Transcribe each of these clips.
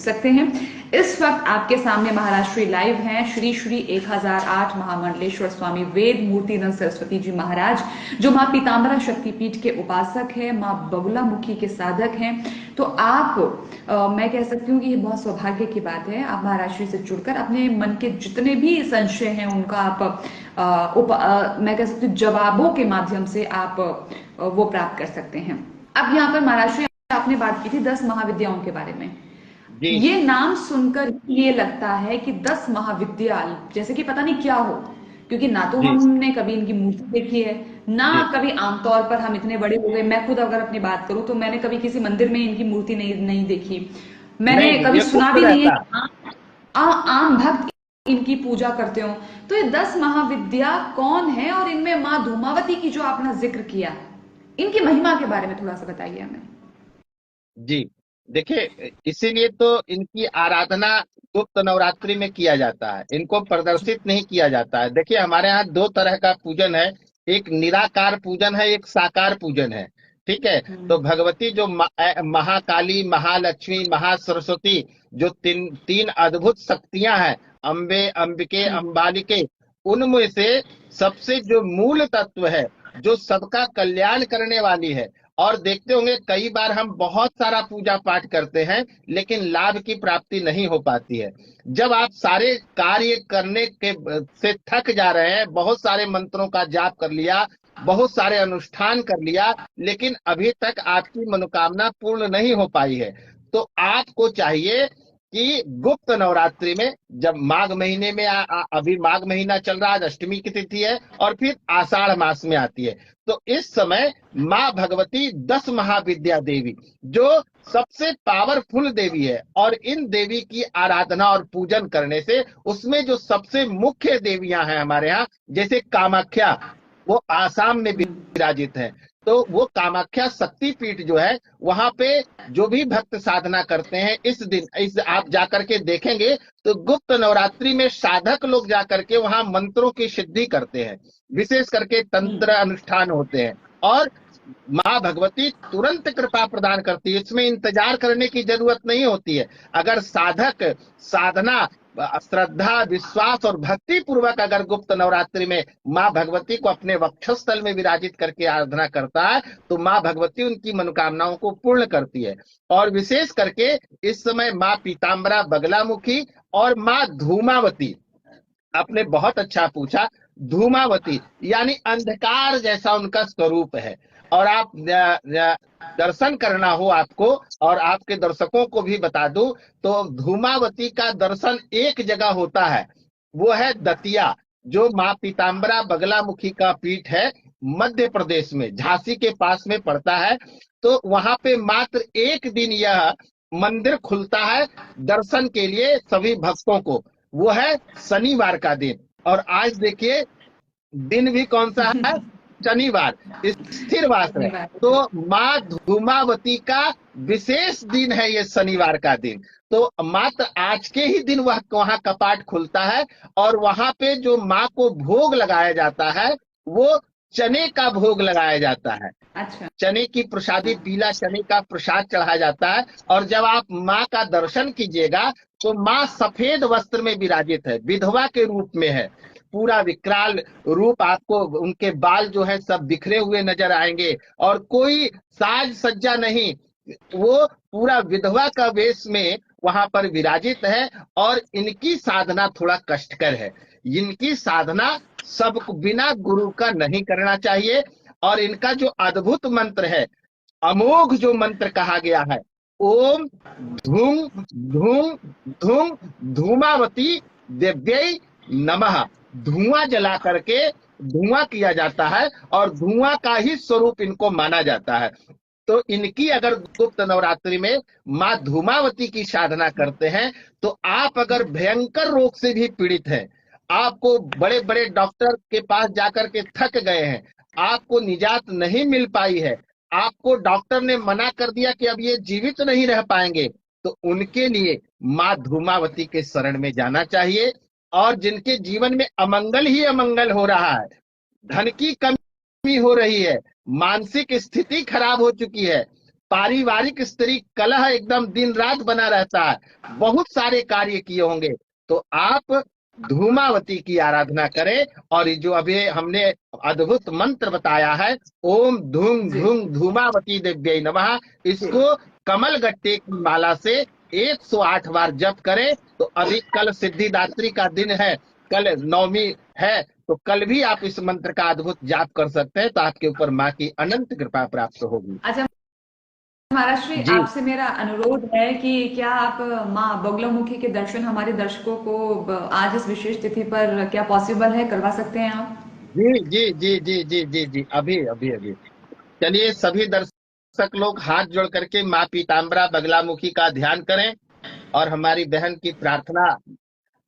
सकते हैं। इस वक्त आपके सामने महाराष्ट्री लाइव हैं श्री श्री 1008 महामंडलेश्वर स्वामी वेद मूर्तिनंद सरस्वती जी महाराज, जो माँ पीताम्बरा शक्तिपीठ के उपासक है, माँ बगुलामुखी के साधक हैं। तो आप मैं कह सकती हूँ कि ये बहुत सौभाग्य की बात है, आप महाराष्ट्री से जुड़कर अपने मन के जितने भी संशय हैं उनका आप मैं कह सकती हूँ जवाबों के माध्यम से आप वो प्राप्त कर सकते हैं। अब यहाँ पर महाराष्ट्री आपने बात की थी 10 महाविद्याओं के बारे में। जी ये नाम सुनकर ये लगता है कि 10 महाविद्यालय जैसे कि पता नहीं क्या हो, क्योंकि ना तो जी हमने कभी इनकी मूर्ति देखी है, ना जी कभी आमतौर पर हम इतने बड़े हो गए। मैं खुद अगर अपनी बात करूं तो मैंने कभी किसी मंदिर में इनकी मूर्ति नहीं देखी। मैंने नहीं, कभी ये सुना गुप्त भी नहीं है रहता है। कि आम भक्त इनकी पूजा करते हो। तो ये 10 महाविद्या कौन है, और इनमें माँ धूमावती की जो आपने जिक्र किया, इनकी महिमा के बारे में थोड़ा सा बताइए हमें। जी देखिए, इसीलिए तो इनकी आराधना गुप्त नवरात्रि में किया जाता है, इनको प्रदर्शित नहीं किया जाता है। देखिए, हमारे यहाँ दो तरह का पूजन है, एक निराकार पूजन है, एक साकार पूजन है। ठीक है, तो भगवती जो महाकाली, महालक्ष्मी, महासरस्वती, जो तीन तीन अद्भुत शक्तियां हैं, अम्बे, अंबिके, अंबालिके, उनमें से सबसे जो मूल तत्व है, जो सबका कल्याण करने वाली है। और देखते होंगे कई बार हम बहुत सारा पूजा पाठ करते हैं, लेकिन लाभ की प्राप्ति नहीं हो पाती है। जब आप सारे कार्य करने के से थक जा रहे हैं, बहुत सारे मंत्रों का जाप कर लिया, बहुत सारे अनुष्ठान कर लिया, लेकिन अभी तक आपकी मनोकामना पूर्ण नहीं हो पाई है, तो आपको चाहिए कि गुप्त नवरात्रि में, जब माघ महीने में अभी माघ महीना चल रहा है, आज अष्टमी की तिथि है, और फिर आषाढ़ मास में आती है, तो इस समय माँ भगवती 10 महाविद्या देवी, जो सबसे पावरफुल देवी है, और इन देवी की आराधना और पूजन करने से, उसमें जो सबसे मुख्य देवियां हैं हमारे यहाँ, जैसे कामाख्या, वो आसाम में विराजित है। तो वो कामाख्या शक्तिपीठ जो है, वहां पे जो भी भक्त साधना करते हैं, इस दिन आप जाकर के देखेंगे तो गुप्त नवरात्रि में साधक लोग जाकर के वहां मंत्रों की सिद्धि करते हैं, विशेष करके तंत्र अनुष्ठान होते हैं, और माँ भगवती तुरंत कृपा प्रदान करती है। इसमें इंतजार करने की जरूरत नहीं होती है। अगर साधक साधना, श्रद्धा, विश्वास और भक्ति पूर्वक अगर गुप्त नवरात्रि में माँ भगवती को अपने वक्षस्थल में विराजित करके आराधना करता है, तो माँ भगवती उनकी मनोकामनाओं को पूर्ण करती है। और विशेष करके इस समय माँ पीताम्बरा बगलामुखी और माँ धूमावती, आपने बहुत अच्छा पूछा, धूमावती यानी अंधकार जैसा उनका स्वरूप है। और आप दर्शन करना हो आपको, और आपके दर्शकों को भी बता दूं, तो धूमावती का दर्शन एक जगह होता है, वो है दतिया, जो माँ पीताम्बरा बगलामुखी का पीठ है, मध्य प्रदेश में झांसी के पास में पड़ता है। तो वहां पे मात्र एक दिन यह मंदिर खुलता है दर्शन के लिए सभी भक्तों को, वो है शनिवार का दिन। और आज देखिए दिन भी कौन सा है, शनिवार, स्थिर वास है। धन्यवाद। तो माँ धूमावती का विशेष दिन है ये शनिवार का दिन। तो मात्र आज के ही दिन वह वहां कपाट खुलता है, और वहां पे जो माँ को भोग लगाया जाता है, वो चने का भोग लगाया जाता है। अच्छा। चने की प्रसादी, पीला चने का प्रसाद चढ़ाया जाता है। और जब आप माँ का दर्शन कीजिएगा, तो माँ सफेद वस्त्र में विराजित है, विधवा के रूप में है, पूरा विकराल रूप, आपको उनके बाल जो है सब बिखरे हुए नजर आएंगे, और कोई साज सज्जा नहीं, वो पूरा विधवा का वेश में वहां पर विराजित है। और इनकी साधना थोड़ा कष्टकर है, इनकी साधना सबको बिना गुरु का नहीं करना चाहिए। और इनका जो अद्भुत मंत्र है, अमोघ जो मंत्र कहा गया है, ओम धूम धूम धूम धूमावती देव्यै नमः, धुआं जला करके धुआं किया जाता है, और धुआं का ही स्वरूप इनको माना जाता है। तो इनकी अगर गुप्त नवरात्रि में माँ धूमावती की साधना करते हैं, तो आप अगर भयंकर रोग से भी पीड़ित हैं, आपको बड़े बड़े डॉक्टर के पास जाकर के थक गए हैं, आपको निजात नहीं मिल पाई है, आपको डॉक्टर ने मना कर दिया कि अब ये जीवित नहीं रह पाएंगे, तो उनके लिए माँ धूमावती के शरण में जाना चाहिए। और जिनके जीवन में अमंगल ही अमंगल हो रहा है, धन की कमी हो रही है, मानसिक स्थिति खराब हो चुकी है, पारिवारिक स्त्री कलह एकदम दिन रात बना रहता है, बहुत सारे कार्य किए होंगे। तो आप धूमावती की आराधना करें, और ये जो अभी हमने अद्भुत मंत्र बताया है, ओम धूम जी धूम धूमावती देव्यै नमः, जी इसको कमल गट्टे की माला से 108 बार जप करें। तो अभी कल सिद्धिदात्री का दिन है, कल नवमी है, तो कल भी आप इस मंत्र का अद्भुत जाप कर सकते हैं, तो आपके ऊपर माँ की अनंत कृपा प्राप्त होगी। अच्छा महाराष्ट्री, जी आपसे मेरा अनुरोध है कि क्या आप माँ बगलामुखी के दर्शन हमारे दर्शकों को आज इस विशेष तिथि पर क्या पॉसिबल है, करवा सकते हैं आप? जी जी जी जी जी जी जी, अभी अभी अभी चलिए सभी दर्शक लोग हाथ जोड़ करके माँ पीताम्बरा बगलामुखी का ध्यान करें, और हमारी बहन की प्रार्थना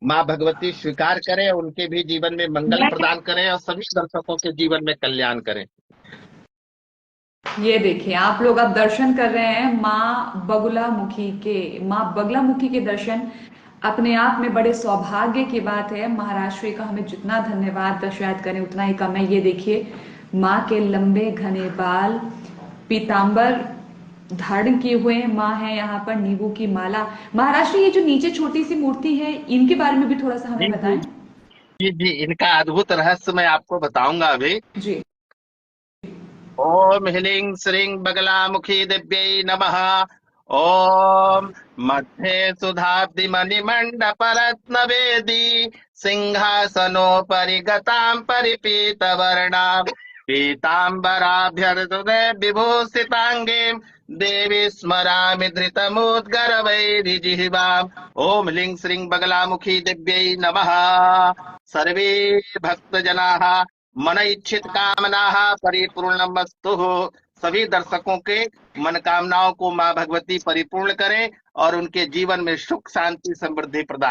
माँ भगवती स्वीकार करें, उनके भी जीवन में मंगल मैं प्रदान करें, और सभी दर्शकों के जीवन में कल्याण करें। ये देखिए आप लोग अब दर्शन कर रहे हैं माँ बगलामुखी के दर्शन अपने आप में बड़े सौभाग्य की बात है। महाराष्ट्र का हमें जितना धन्यवाद शायद करें उतना ही कम है। ये देखिए माँ के लंबे घने बाल, पीतांबर धारण किए हुए हैं, माँ है यहाँ पर नींबू की माला। महाराष्ट्र ये जो नीचे छोटी सी मूर्ति है इनके बारे में भी थोड़ा सा हमें जी जी बताएं। जी जी, इनका अद्भुत रहस्य मैं आपको बताऊंगा अभी। जी ओम ह्रीं श्रीं बगलामुखी दिव्यै नमः। ओम मध्ये सुधाब्धि मणिमंडप रत्न वेदी, सिंहासनोपरि गतां परिपीतवर्णां, पीताम्बराभ्यर्दने विभूषितांगीं, देवी स्मरामि धृतमुद्गरवैरिजिह्वाम्। ओम ह्रीं श्रीं बगलामुखी दिव्यै नमः। सर्वे भक्तजनाः मन इच्छित कामना परिपूर्णमस्तु। सभी दर्शकों के मनोकामनाओं को मां भगवती परिपूर्ण करें, और उनके जीवन में सुख शांति समृद्धि प्रदान